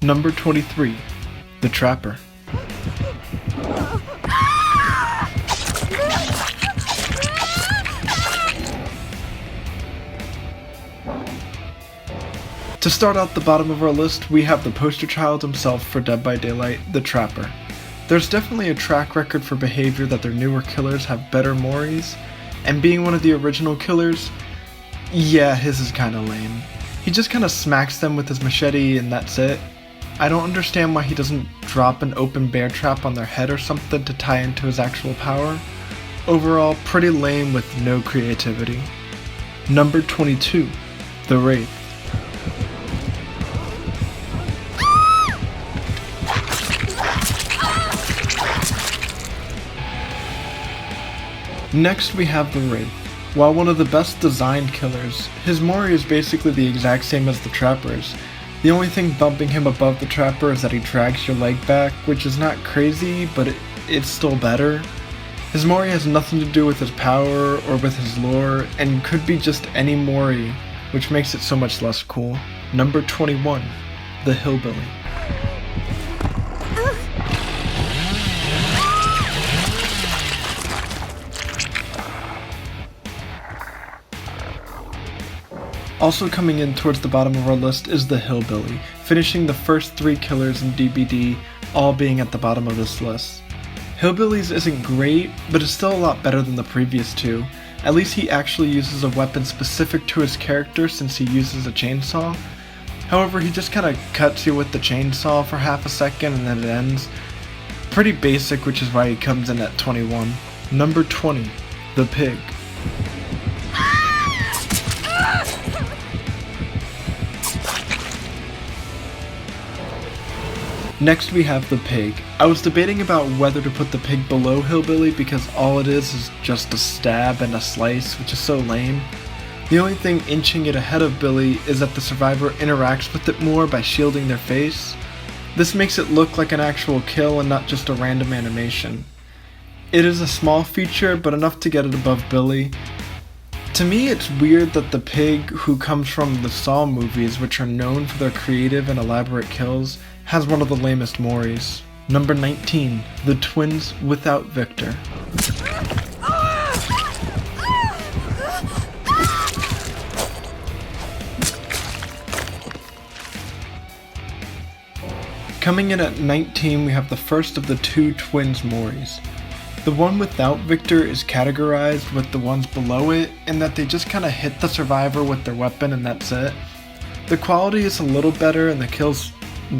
Number 23. The Trapper. To start out the bottom of our list, we have the poster child himself for Dead by Daylight, the Trapper. There's definitely a track record for behavior that their newer killers have better Moris, and being one of the original killers, yeah, his is kinda lame. He just kinda smacks them with his machete and that's it. I don't understand why he doesn't drop an open bear trap on their head or something to tie into his actual power. Overall, pretty lame with no creativity. Number 22. The Wraith. Next we have the Wraith. While one of the best designed killers, his Mori is basically the exact same as the Trapper's. The only thing bumping him above the Trapper is that he drags your leg back, which is not crazy, but it's still better. His Mori has nothing to do with his power or with his lore, and could be just any Mori, which makes it so much less cool. Number 21. The Hillbilly. Also coming in towards the bottom of our list is the Hillbilly, finishing the first 3 killers in DBD, all being at the bottom of this list. Hillbilly's isn't great, but is still a lot better than the previous 2. At least he actually uses a weapon specific to his character since he uses a chainsaw. However, he just kinda cuts you with the chainsaw for half a second and then it ends. Pretty basic, which is why he comes in at 21. Number 20. The Pig. Next we have the Pig. I was debating about whether to put the Pig below Hillbilly because all it is just a stab and a slice, which is so lame. The only thing inching it ahead of Billy is that the survivor interacts with it more by shielding their face. This makes it look like an actual kill and not just a random animation. It is a small feature, but enough to get it above Billy. To me, it's weird that the Pig, who comes from the Saw movies, which are known for their creative and elaborate kills, has one of the lamest Moris. Number 19. The Twins without Victor. Coming in at 19, we have the first of the 2 Twins Moris. The one without Victor is categorized with the ones below it, in that they just kinda hit the survivor with their weapon and that's it. The quality is a little better and the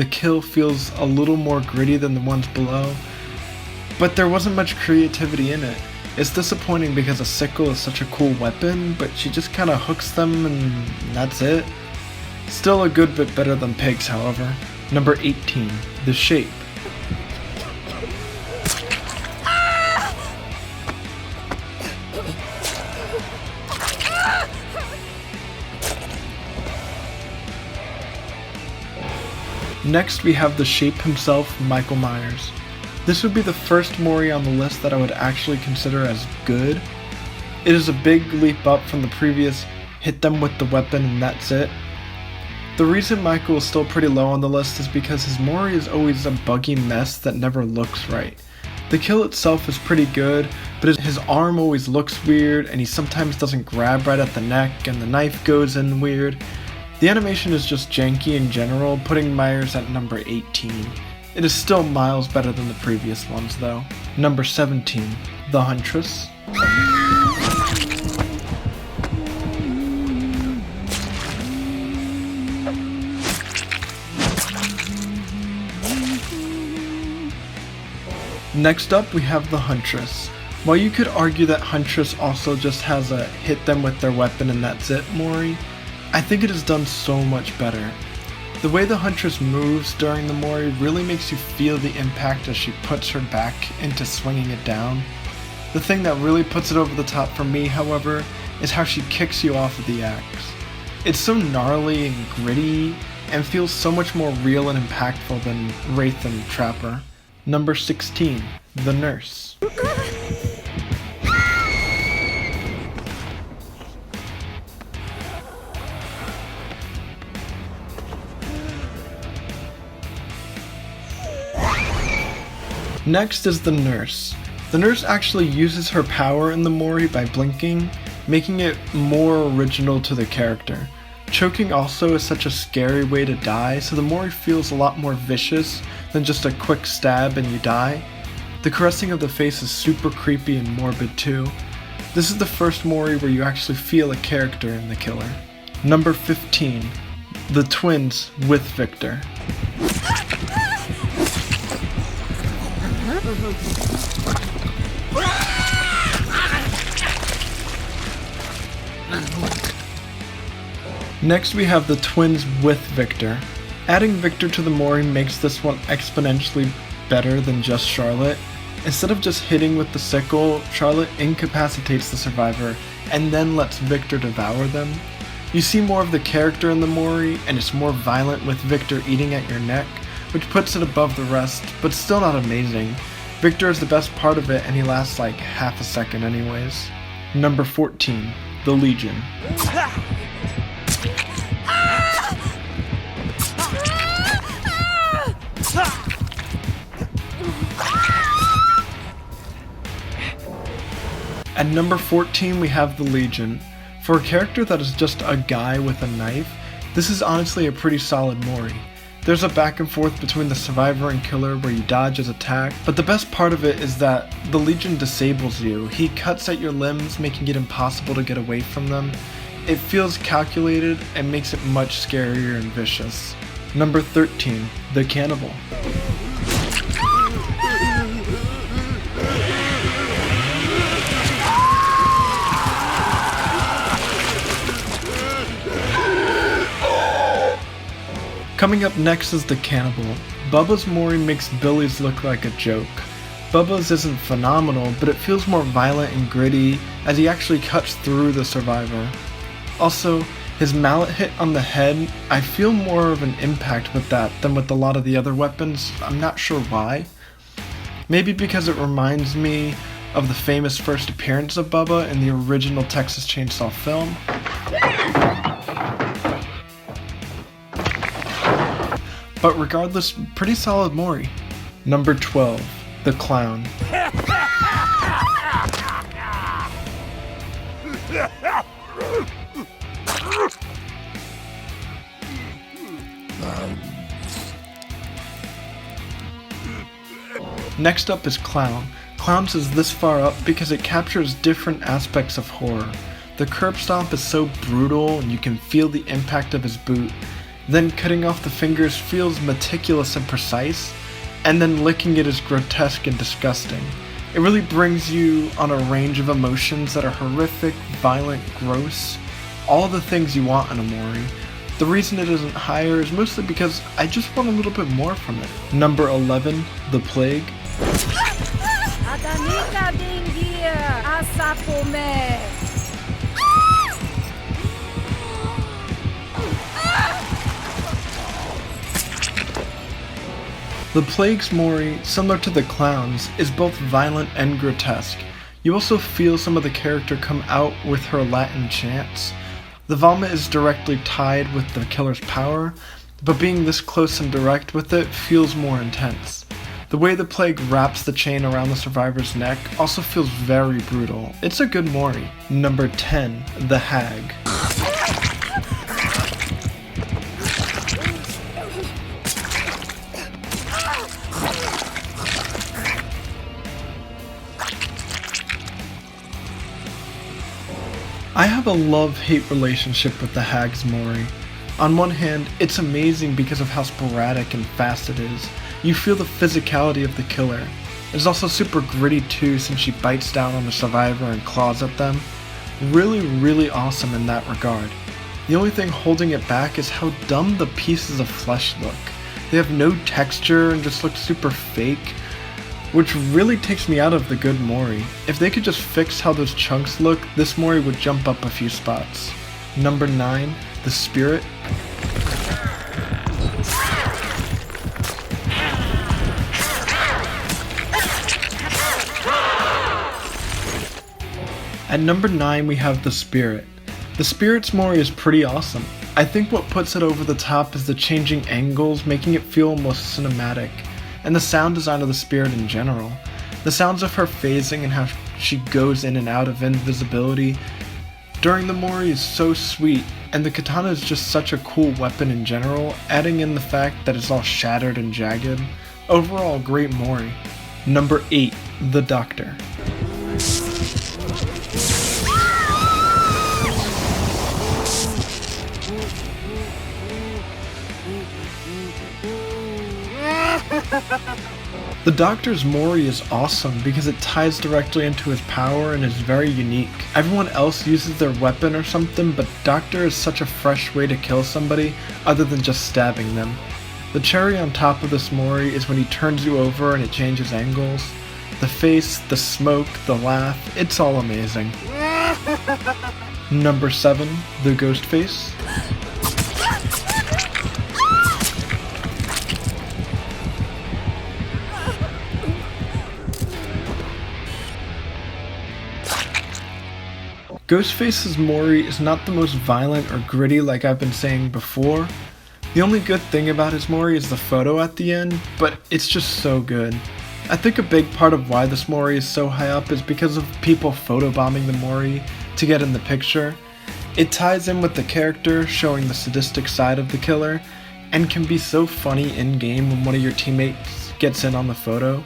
kill feels a little more gritty than the ones below, but there wasn't much creativity in it. It's disappointing because a sickle is such a cool weapon, but she just kinda hooks them and that's it. Still a good bit better than Pigs, however. Number 18. The Shape. Next we have the Shape himself, Michael Myers. This would be the first Mori on the list that I would actually consider as good. It is a big leap up from the previous hit them with the weapon and that's it. The reason Michael is still pretty low on the list is because his Mori is always a buggy mess that never looks right. The kill itself is pretty good, but his arm always looks weird and he sometimes doesn't grab right at the neck and the knife goes in weird. The animation is just janky in general, putting Myers at number 18. It is still miles better than the previous ones though. Number 17. The Huntress. Next up we have the Huntress. While you could argue that Huntress also just has a hit them with their weapon and that's it Mori, I think it is done so much better. The way the Huntress moves during the Mori really makes you feel the impact as she puts her back into swinging it down. The thing that really puts it over the top for me, however, is how she kicks you off of the axe. It's so gnarly and gritty, and feels so much more real and impactful than Wraith and Trapper. Number 16. The Nurse. Next is the nurse. The nurse actually uses her power in the Mori by blinking, making it more original to the character. Choking also is such a scary way to die, so the Mori feels a lot more vicious than just a quick stab and you die. The caressing of the face is super creepy and morbid too. This is the first Mori where you actually feel a character in the killer. Number 15. The twins with Victor. Next we have the twins with Victor. Adding Victor to the Mori makes this one exponentially better than just Charlotte. Instead of just hitting with the sickle, Charlotte incapacitates the survivor and then lets Victor devour them. You see more of the character in the Mori, and it's more violent with Victor eating at your neck, which puts it above the rest, but still not amazing. Victor is the best part of it, and he lasts like half a second anyways. Number 14. The Legion. At number 14 we have the Legion. For a character that is just a guy with a knife, this is honestly a pretty solid Mori. There's a back and forth between the survivor and killer where you dodge his attack, but the best part of it is that the Legion disables you. He cuts at your limbs, making it impossible to get away from them. It feels calculated and makes it much scarier and vicious. Number 13. The Cannibal. Coming up next is the Cannibal. Bubba's Mori makes Billy's look like a joke. Bubba's isn't phenomenal, but it feels more violent and gritty as he actually cuts through the survivor. Also, his mallet hit on the head, I feel more of an impact with that than with a lot of the other weapons. I'm not sure why. Maybe because it reminds me of the famous first appearance of Bubba in the original Texas Chainsaw film. But regardless, pretty solid Mori. Number 12. The Clown. Next up is Clown. Clown's is this far up because it captures different aspects of horror. The curb stomp is so brutal and you can feel the impact of his boot. Then cutting off the fingers feels meticulous and precise, and then licking it is grotesque and disgusting. It really brings you on a range of emotions that are horrific, violent, gross, all the things you want in a Mori. The reason it isn't higher is mostly because I just want a little bit more from it. Number 11. The Plague. The Plague's Mori, similar to the Clown's, is both violent and grotesque. You also feel some of the character come out with her Latin chants. The vomit is directly tied with the killer's power, but being this close and direct with it feels more intense. The way the Plague wraps the chain around the survivor's neck also feels very brutal. It's a good Mori. Number 10. The Hag. I have a love-hate relationship with the Hag's Mori. On one hand, it's amazing because of how sporadic and fast it is. You feel the physicality of the killer. It's also super gritty too since she bites down on the survivor and claws at them. Really awesome in that regard. The only thing holding it back is how dumb the pieces of flesh look. They have no texture and just look super fake, which really takes me out of the good Mori. If they could just fix how those chunks look, this Mori would jump up a few spots. Number 9. The Spirit. At number 9 we have the Spirit. The Spirit's Mori is pretty awesome. I think what puts it over the top is the changing angles, making it feel almost cinematic. and the sound design of the spirit in general. The sounds of her phasing and how she goes in and out of invisibility during the Mori is so sweet, and the katana is just such a cool weapon in general, adding in the fact that it's all shattered and jagged. Overall, great Mori. Number 8. The Doctor. The Doctor's Mori is awesome because it ties directly into his power and is very unique. Everyone else uses their weapon or something, but Doctor is such a fresh way to kill somebody other than just stabbing them. The cherry on top of this Mori is when he turns you over and it changes angles. The face, the smoke, the laugh, it's all amazing. Number 7. The Ghostface. Ghostface's Mori is not the most violent or gritty like I've been saying before. The only good thing about his Mori is the photo at the end, but it's just so good. I think a big part of why this Mori is so high up is because of people photobombing the Mori to get in the picture. It ties in with the character, showing the sadistic side of the killer, and can be so funny in-game when one of your teammates gets in on the photo.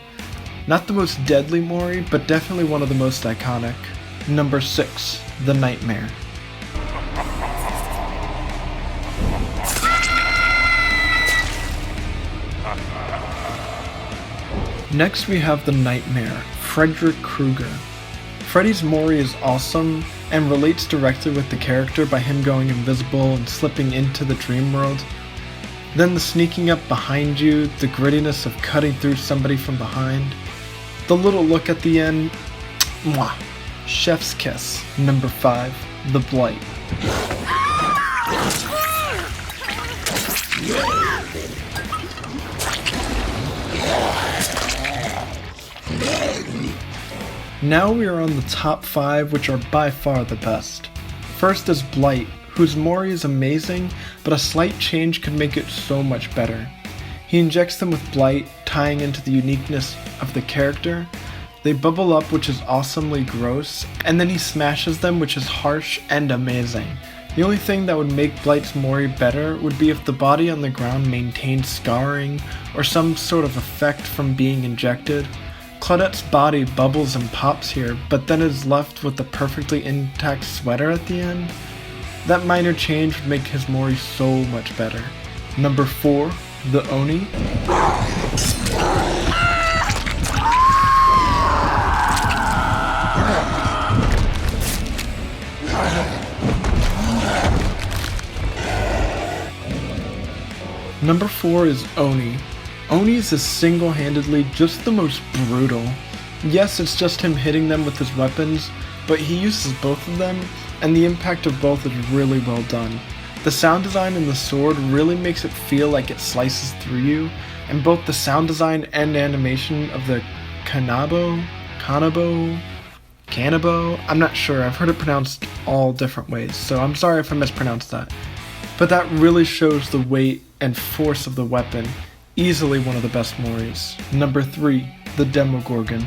Not the most deadly Mori, but definitely one of the most iconic. Number 6. The Nightmare. Next we have the Nightmare, Frederick Krueger. Freddy's Mori is awesome and relates directly with the character by him going invisible and slipping into the dream world. Then the sneaking up behind you, the grittiness of cutting through somebody from behind. The little look at the end, mwah, chef's kiss. Number 5, the Blight. Now we are on the top 5, which are by far the best. First is Blight, whose Mori is amazing, but a slight change could make it so much better. He injects them with Blight, tying into the uniqueness of the character. They bubble up, which is awesomely gross, and then he smashes them, which is harsh and amazing. The only thing that would make Blight's Mori better would be if the body on the ground maintained scarring or some sort of effect from being injected. Claudette's body bubbles and pops here, but then is left with a perfectly intact sweater at the end. That minor change would make his Mori so much better. Number 4, the Oni. Number 4 is Oni. Oni's is single-handedly just the most brutal. Yes, it's just him hitting them with his weapons, but he uses both of them, and the impact of both is really well done. The sound design in the sword really makes it feel like it slices through you, and both the sound design and animation of the Cannibal, I'm not sure, I've heard it pronounced all different ways, so I'm sorry if I mispronounced that. But that really shows the weight and force of the weapon. Easily one of the best Moris. Number 3, the Demogorgon.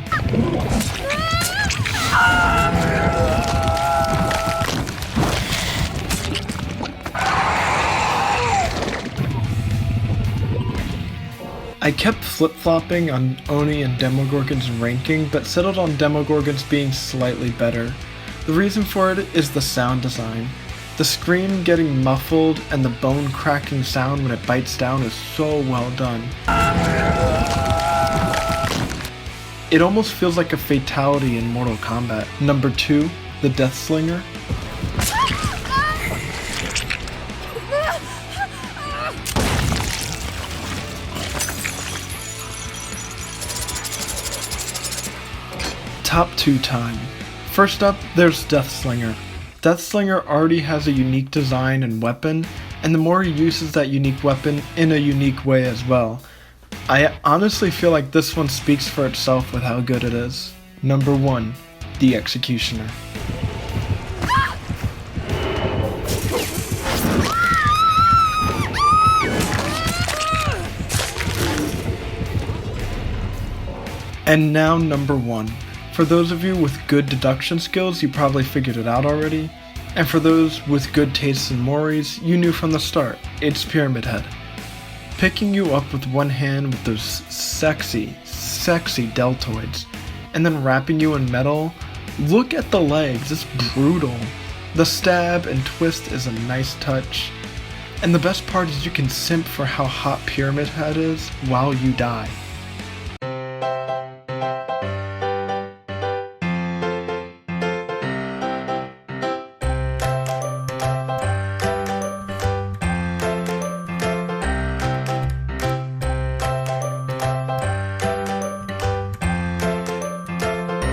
I kept flip-flopping on Oni and Demogorgon's ranking, but settled on Demogorgon's being slightly better. The reason for it is the sound design. The scream getting muffled and the bone cracking sound when it bites down is so well done. It almost feels like a fatality in Mortal Kombat. Number 2, the Deathslinger. Top 2 time. First up, there's Deathslinger. Deathslinger already has a unique design and weapon, and the Mori uses that unique weapon in a unique way as well. I honestly feel like this one speaks for itself with how good it is. Number 1, the Executioner. And now number 1. For those of you with good deduction skills, you probably figured it out already. And for those with good tastes in Moris, you knew from the start, it's Pyramid Head. Picking you up with one hand with those sexy deltoids, and then wrapping you in metal. Look at the legs, it's brutal. The stab and twist is a nice touch. And the best part is you can simp for how hot Pyramid Head is while you die.